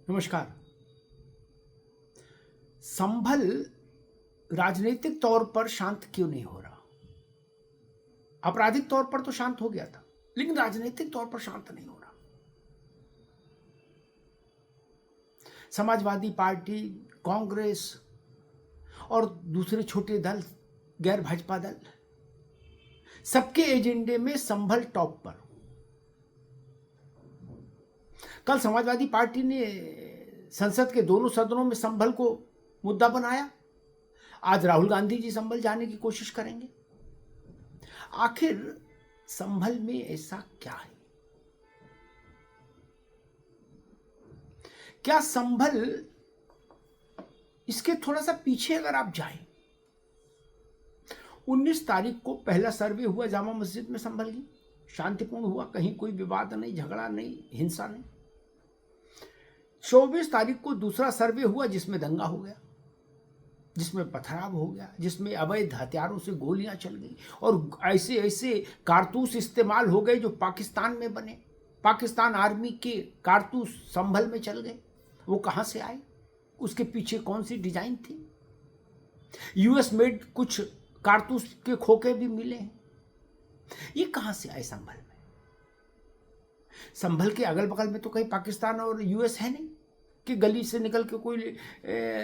नमस्कार। संभल राजनीतिक तौर पर शांत क्यों नहीं हो रहा? आपराधिक तौर पर तो शांत हो गया था, लेकिन राजनीतिक तौर पर शांत नहीं हो रहा। समाजवादी पार्टी, कांग्रेस और दूसरे छोटे दल, गैर भाजपा दल, सबके एजेंडे में संभल टॉप पर। कल समाजवादी पार्टी ने संसद के दोनों सदनों में संभल को मुद्दा बनाया। आज राहुल गांधी जी संभल जाने की कोशिश करेंगे। आखिर संभल में ऐसा क्या है? क्या संभल, इसके थोड़ा सा पीछे अगर आप जाएं, 19 तारीख को पहला सर्वे हुआ जामा मस्जिद में संभल की, शांतिपूर्ण हुआ, कहीं कोई विवाद नहीं, झगड़ा नहीं, हिंसा नहीं। 24 तारीख को दूसरा सर्वे हुआ जिसमें दंगा हो गया, जिसमें पथराव हो गया, जिसमें अवैध हथियारों से गोलियां चल गई और ऐसे ऐसे कारतूस इस्तेमाल हो गए जो पाकिस्तान में बने। पाकिस्तान आर्मी के कारतूस संभल में चल गए। वो कहां से आए? उसके पीछे कौन सी डिजाइन थी? यूएस मेड कुछ कारतूस के खोखे भी मिले हैं। ये कहां से आए संभल में? संभल के अगल बगल में तो कहीं पाकिस्तान और यूएस है नहीं कि गली से निकल के कोई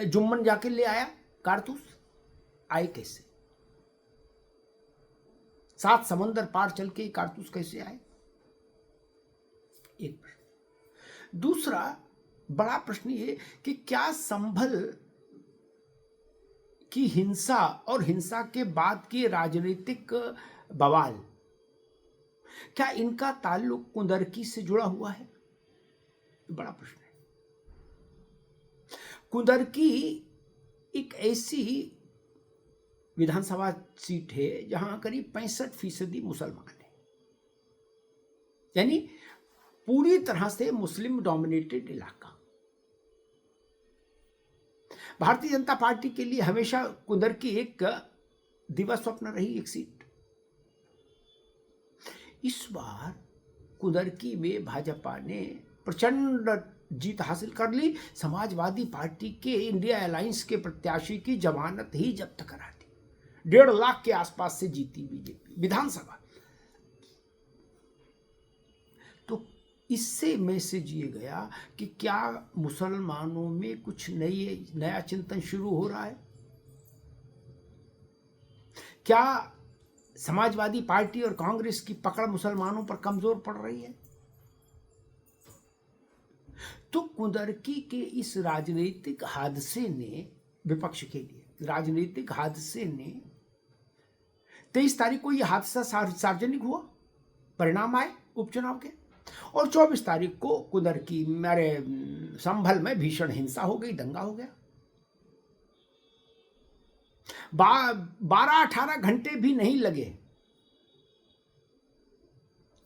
जुम्मन जाके ले आया कारतूस। आए कैसे? 7 समंदर पार चल के कारतूस कैसे आए? एक प्रश्न। दूसरा बड़ा प्रश्न ये कि क्या संभल की हिंसा और हिंसा के बाद की राजनीतिक बवाल, क्या इनका ताल्लुक कुंदरकी से जुड़ा हुआ है? बड़ा प्रश्न है। कुंदरकी एक ऐसी विधानसभा सीट है जहां करीब 65% मुसलमान हैं, यानी पूरी तरह से मुस्लिम डोमिनेटेड इलाका। भारतीय जनता पार्टी के लिए हमेशा कुंदरकी एक दिवा स्वप्न रही, एक सीट। इस बार कुंदरकी में भाजपा ने प्रचंड जीत हासिल कर ली। समाजवादी पार्टी के इंडिया अलायंस के प्रत्याशी की जमानत ही जब्त करा दी। 1.5 लाख के आसपास से जीती बीजेपी विधानसभा। तो इससे मैसेज ये गया कि क्या मुसलमानों में कुछ नया चिंतन शुरू हो रहा है? क्या समाजवादी पार्टी और कांग्रेस की पकड़ मुसलमानों पर कमजोर पड़ रही है? तो कुंदरकी के इस राजनीतिक हादसे ने, विपक्ष के लिए राजनीतिक हादसे ने, 23 तारीख को यह हादसा सार्वजनिक हुआ, परिणाम आए उपचुनाव के, और 24 तारीख को कुंदरकी संभल में भीषण हिंसा हो गई, दंगा हो गया। 12-18 घंटे भी नहीं लगे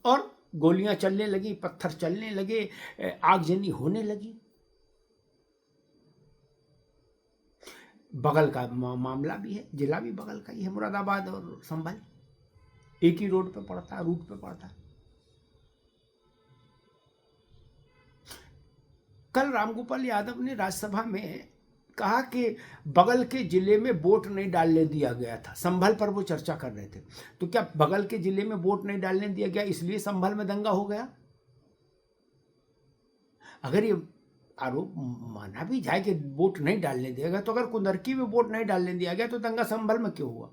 और गोलियां चलने लगी, पत्थर चलने लगे, आगजनी होने लगी। बगल का मामला भी है, जिला भी बगल का ही है, मुरादाबाद और संभल एक ही रोड पे पड़ता है, रूट पे पड़ता है। कल रामगोपाल यादव ने राज्यसभा में कहा कि बगल के जिले में वोट नहीं डालने दिया गया था। संभल पर वो चर्चा कर रहे थे। तो क्या बगल के जिले में वोट नहीं डालने दिया गया इसलिए संभल में दंगा हो गया? अगर ये आरोप माना भी जाए कि वोट नहीं डालने दिया गया, तो अगर कुंदरकी में वोट नहीं डालने दिया गया तो दंगा संभल में क्यों हुआ?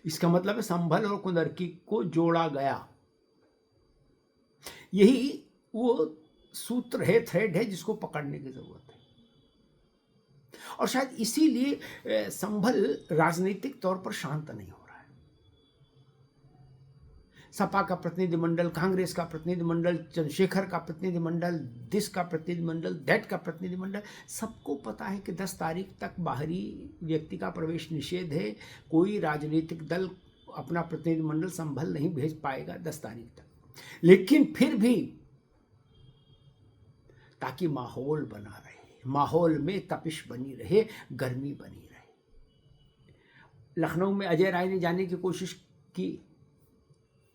इसका मतलब है संभल और कुंदरकी को जोड़ा गया। यही वो सूत्र है, थ्रेड है, जिसको पकड़ने की जरूरत है। और शायद इसीलिए संभल राजनीतिक तौर पर शांत नहीं हो रहा है। सपा का प्रतिनिधिमंडल, कांग्रेस का प्रतिनिधिमंडल, चंद्रशेखर का प्रतिनिधिमंडल, दिस का प्रतिनिधिमंडल, दैट का प्रतिनिधिमंडल, सबको पता है कि 10 तारीख तक बाहरी व्यक्ति का प्रवेश निषेध है। कोई राजनीतिक दल अपना प्रतिनिधिमंडल संभल नहीं भेज पाएगा 10 तारीख तक। लेकिन फिर भी ताकि माहौल बना रहे, माहौल में तपिश बनी रहे, गर्मी बनी रहे। लखनऊ में अजय राय ने जाने की कोशिश की,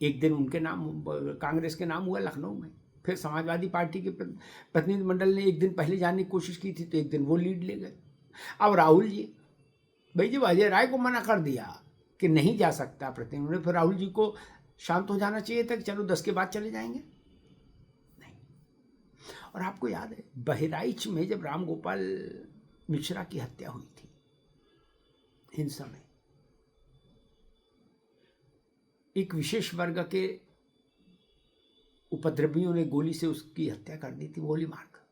एक दिन उनके नाम, कांग्रेस के नाम हुआ लखनऊ में, फिर समाजवादी पार्टी के प्रतिनिधिमंडल ने एक दिन पहले जाने की कोशिश की थी तो एक दिन वो लीड ले गए। अब राहुल जी, भाई जब अजय राय को मना कर दिया कि नहीं जा सकता प्रतिनिधि, फिर राहुल जी को शांत हो जाना चाहिए था कि चलो 10 के बाद चले जाएंगे। नहीं। और आपको याद है बहराइच में जब राम गोपाल मिश्रा की हत्या हुई थी हिंसा में, एक विशेष वर्ग के उपद्रवियों ने गोली से उसकी हत्या कर दी थी, गोली मारकर।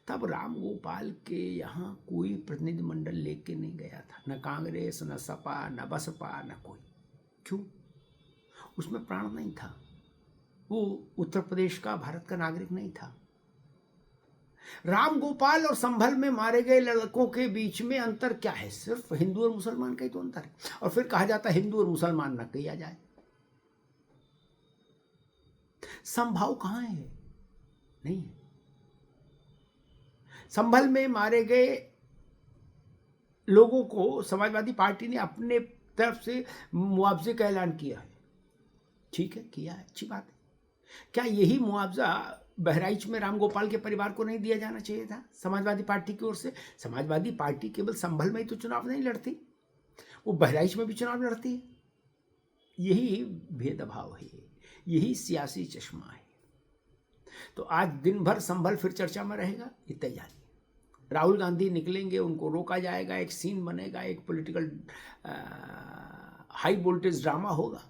तब राम गोपाल के यहाँ कोई प्रतिनिधिमंडल लेके नहीं गया था, न कांग्रेस, न सपा, न बसपा, न कोई। क्यों? उसमें प्राण नहीं था, वो उत्तर प्रदेश का, भारत का नागरिक नहीं था। राम गोपाल और संभल में मारे गए लड़कों के बीच में अंतर क्या है? सिर्फ हिंदू और मुसलमान का ही तो अंतर है। और फिर कहा जाता है हिंदू और मुसलमान न किया जाए। संभाव कहां है? नहीं है। संभल में मारे गए लोगों को समाजवादी पार्टी ने अपने तरफ से मुआवजे का ऐलान किया है। ठीक है, किया है, अच्छी बात है। क्या यही मुआवजा बहराइच में रामगोपाल के परिवार को नहीं दिया जाना चाहिए था समाजवादी पार्टी की ओर से? समाजवादी पार्टी केवल संभल में ही तो चुनाव नहीं लड़ती, वो बहराइच में भी चुनाव लड़ती है। यही भेदभाव है, यही सियासी चश्मा है। तो आज दिन भर संभल फिर चर्चा में रहेगा, ये तैयारी। राहुल गांधी निकलेंगे, उनको रोका जाएगा, एक सीन बनेगा, एक पॉलिटिकल हाई वोल्टेज ड्रामा होगा।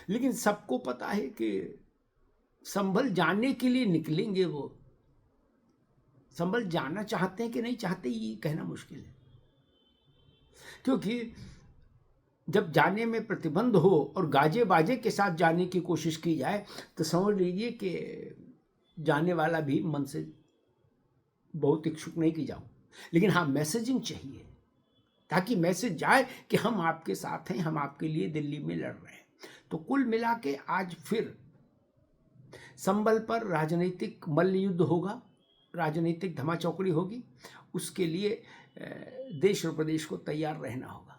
लेकिन सबको पता है कि संभल जाने के लिए निकलेंगे, वो संभल जाना चाहते हैं कि नहीं चाहते ये कहना मुश्किल है। क्योंकि जब जाने में प्रतिबंध हो और गाजे बाजे के साथ जाने की कोशिश की जाए तो समझ लीजिए कि जाने वाला भी मन से बहुत इच्छुक नहीं कि जाऊं। लेकिन हाँ, मैसेजिंग चाहिए ताकि मैसेज जाए कि हम आपके साथ हैं, हम आपके लिए दिल्ली में लड़ रहे हैं। तो कुल मिला के आज फिर संभल पर राजनीतिक मल्ल युद्ध होगा, राजनीतिक धमाचौकड़ी होगी। उसके लिए देश और प्रदेश को तैयार रहना होगा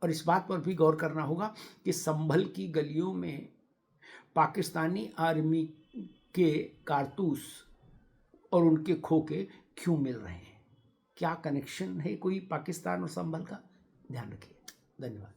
और इस बात पर भी गौर करना होगा कि संभल की गलियों में पाकिस्तानी आर्मी के कारतूस और उनके खोखे क्यों मिल रहे हैं, क्या कनेक्शन है कोई पाकिस्तान और संभल का? ध्यान रखिए। धन्यवाद।